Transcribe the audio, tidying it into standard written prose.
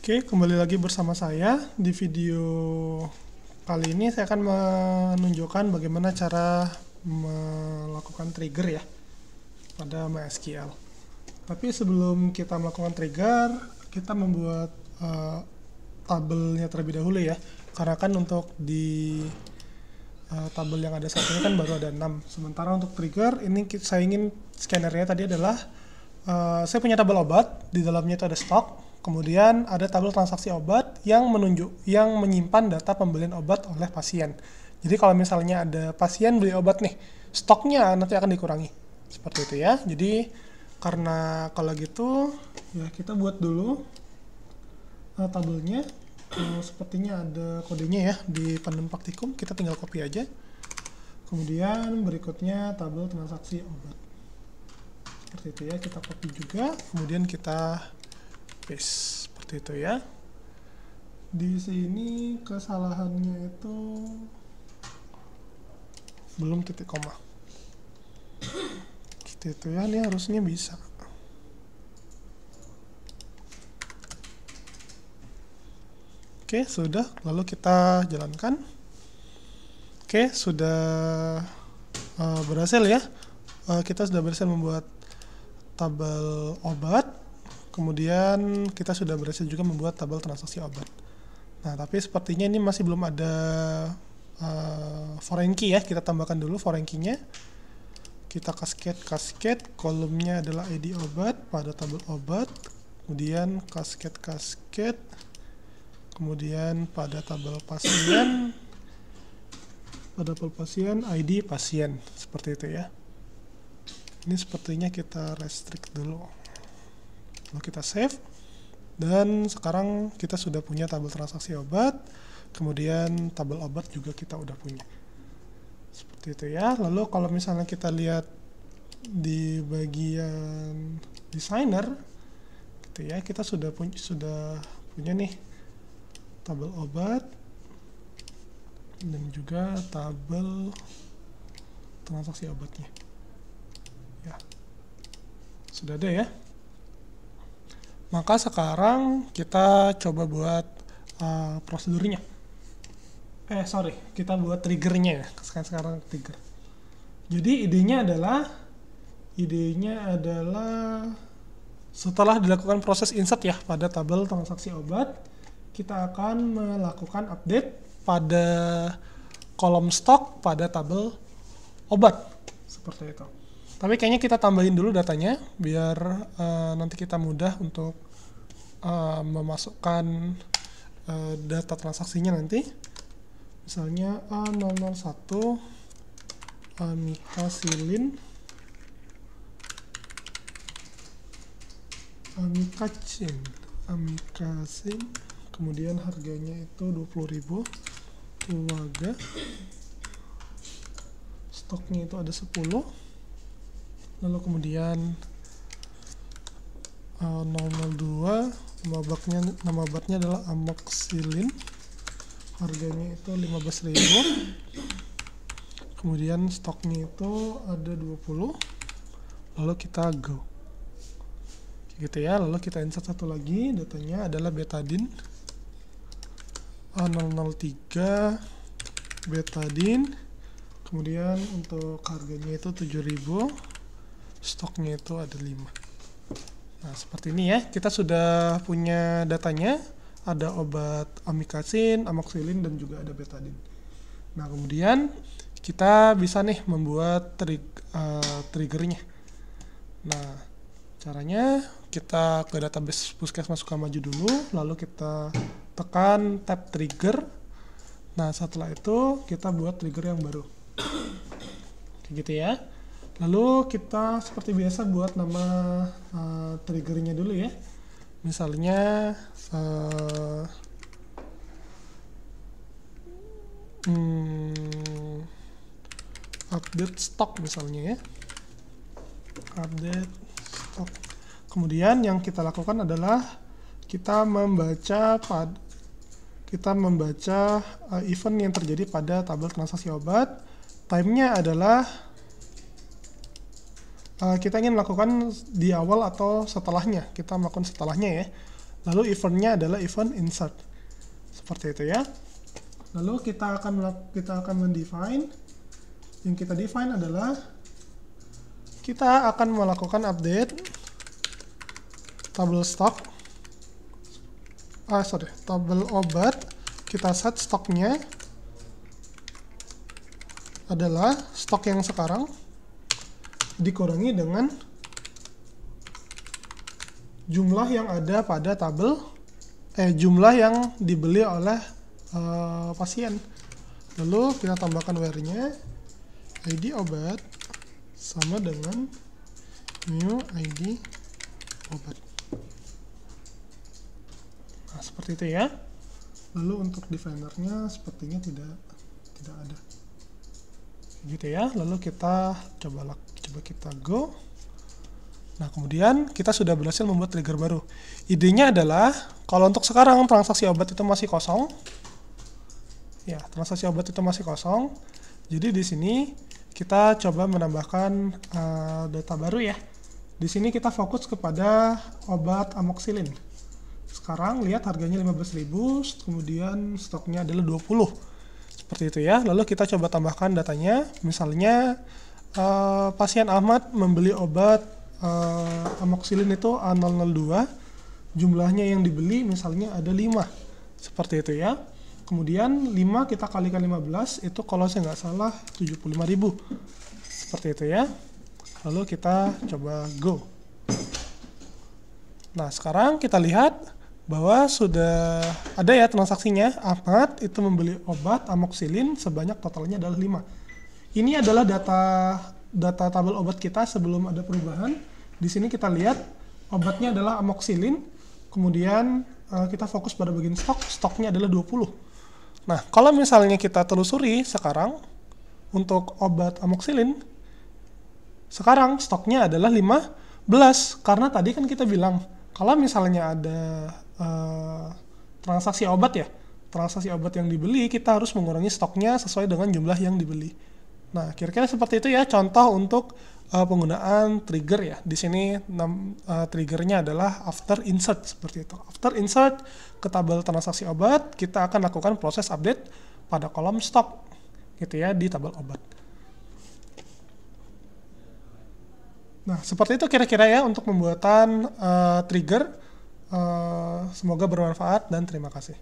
Oke, kembali lagi bersama saya. Di video kali ini saya akan menunjukkan bagaimana cara melakukan trigger ya pada MySQL. Tapi sebelum kita melakukan trigger, kita membuat tabelnya terlebih dahulu ya. Karena kan untuk di tabel yang ada saat ini kan baru ada 6. Sementara untuk trigger, ini saya ingin scannernya tadi adalah saya punya tabel obat, di dalamnya itu ada stok. Kemudian ada tabel transaksi obat yang menyimpan data pembelian obat oleh pasien. Jadi kalau misalnya ada pasien beli obat nih, stoknya nanti akan dikurangi. Seperti itu ya. Jadi karena kalau gitu ya kita buat dulu tabelnya. Sepertinya ada kodenya ya di Pandem Praktikum, kita tinggal copy aja. Kemudian berikutnya tabel transaksi obat. Seperti itu ya, kita copy juga, kemudian kita paste seperti itu ya. Di sini kesalahannya itu belum titik koma. Seperti itu ya, ini harusnya bisa. Oke, sudah. Lalu kita jalankan. Oke, sudah berhasil ya. Kita sudah berhasil membuat tabel obat. Kemudian kita sudah berhasil juga membuat tabel transaksi obat. Nah, tapi sepertinya ini masih belum ada foreign key ya. Kita tambahkan dulu foreign key-nya. Kita cascade, kolomnya adalah ID obat pada tabel obat. Kemudian cascade. Kemudian pada tabel pasien, ID pasien. Seperti itu ya. Ini sepertinya kita restrict dulu. Lalu kita save, dan sekarang kita sudah punya tabel transaksi obat, kemudian tabel obat juga kita udah punya. Seperti itu ya. Lalu kalau misalnya kita lihat di bagian designer, gitu ya, kita sudah punya nih tabel obat dan juga tabel transaksi obatnya. Ya, sudah ada ya. Maka sekarang kita coba buat prosedurnya. Kita buat triggernya ya. Sekarang trigger. Jadi idenya adalah setelah dilakukan proses insert ya pada tabel transaksi obat, kita akan melakukan update pada kolom stok pada tabel obat. Seperti itu. Tapi kayaknya kita tambahin dulu datanya biar nanti kita mudah untuk memasukkan data transaksinya nanti. Misalnya A001 amikacin, kemudian harganya itu 20.000, keluarga, stoknya itu ada 10. Lalu kemudian 002, nama obatnya adalah amoxicillin, harganya itu 15.000, kemudian stoknya itu ada 20, lalu kita go gitu ya. Lalu kita insert satu lagi, datanya adalah betadine A003 betadine, kemudian untuk harganya itu 7.000, stoknya itu ada 5. Nah, seperti ini ya. Kita sudah punya datanya. Ada obat amikacin, amoxicillin, dan juga ada betadine. Nah, kemudian kita bisa nih membuat triggernya. Nah, caranya kita ke database Puskesmas Sukamaju dulu, lalu kita tekan tab trigger. Nah, setelah itu kita buat trigger yang baru. Kayak gitu ya. Lalu kita seperti biasa buat nama triggernya dulu ya. Misalnya update stock misalnya ya. Update stock. Kemudian yang kita lakukan adalah kita membaca event yang terjadi pada tabel transaksi obat. Time-nya adalah kita ingin melakukan di awal atau setelahnya. Kita melakukan setelahnya ya. Lalu eventnya adalah event insert. Seperti itu ya. Lalu kita akan mendefine. Yang kita define adalah kita akan melakukan update tabel stock. Tabel obat. Kita set stoknya adalah stok yang sekarang dikurangi dengan jumlah yang ada pada tabel, jumlah yang dibeli oleh pasien. Lalu kita tambahkan where-nya ID obat sama dengan new ID obat. Nah, seperti itu ya. Lalu untuk definernya sepertinya tidak ada. Gitu ya. Lalu kita coba kita go. Nah, kemudian kita sudah berhasil membuat trigger baru. Idenya adalah kalau untuk sekarang transaksi obat itu masih kosong. Ya, transaksi obat itu masih kosong. Jadi di sini kita coba menambahkan data baru ya. Di sini kita fokus kepada obat amoxicillin. Sekarang lihat harganya 15.000, kemudian stoknya adalah 20. Seperti itu ya. Lalu kita coba tambahkan datanya. Misalnya pasien Ahmad membeli obat amoxicillin itu A002, jumlahnya yang dibeli misalnya ada 5. Seperti itu ya. Kemudian 5 kita kalikan 15, itu kalau saya nggak salah 75.000. Seperti itu ya. Lalu kita coba go. Nah, sekarang kita lihat bahwa sudah ada ya transaksinya. Ahmad itu membeli obat amoxicillin sebanyak totalnya adalah 5. Ini adalah data tabel obat kita sebelum ada perubahan. Di sini kita lihat obatnya adalah amoxicillin. Kemudian kita fokus pada bagian stoknya adalah 20. Nah, kalau misalnya kita telusuri sekarang untuk obat amoxicillin, sekarang stoknya adalah 15. Karena tadi kan kita bilang kalau misalnya ada transaksi obat ya, transaksi obat yang dibeli, kita harus mengurangi stoknya sesuai dengan jumlah yang dibeli. Nah, kira-kira seperti itu ya contoh untuk penggunaan trigger ya. Di sini triggernya adalah after insert seperti itu. After insert ke tabel transaksi obat, kita akan lakukan proses update pada kolom stok gitu ya di tabel obat. Nah, seperti itu kira-kira ya untuk pembuatan trigger. Semoga bermanfaat dan terima kasih.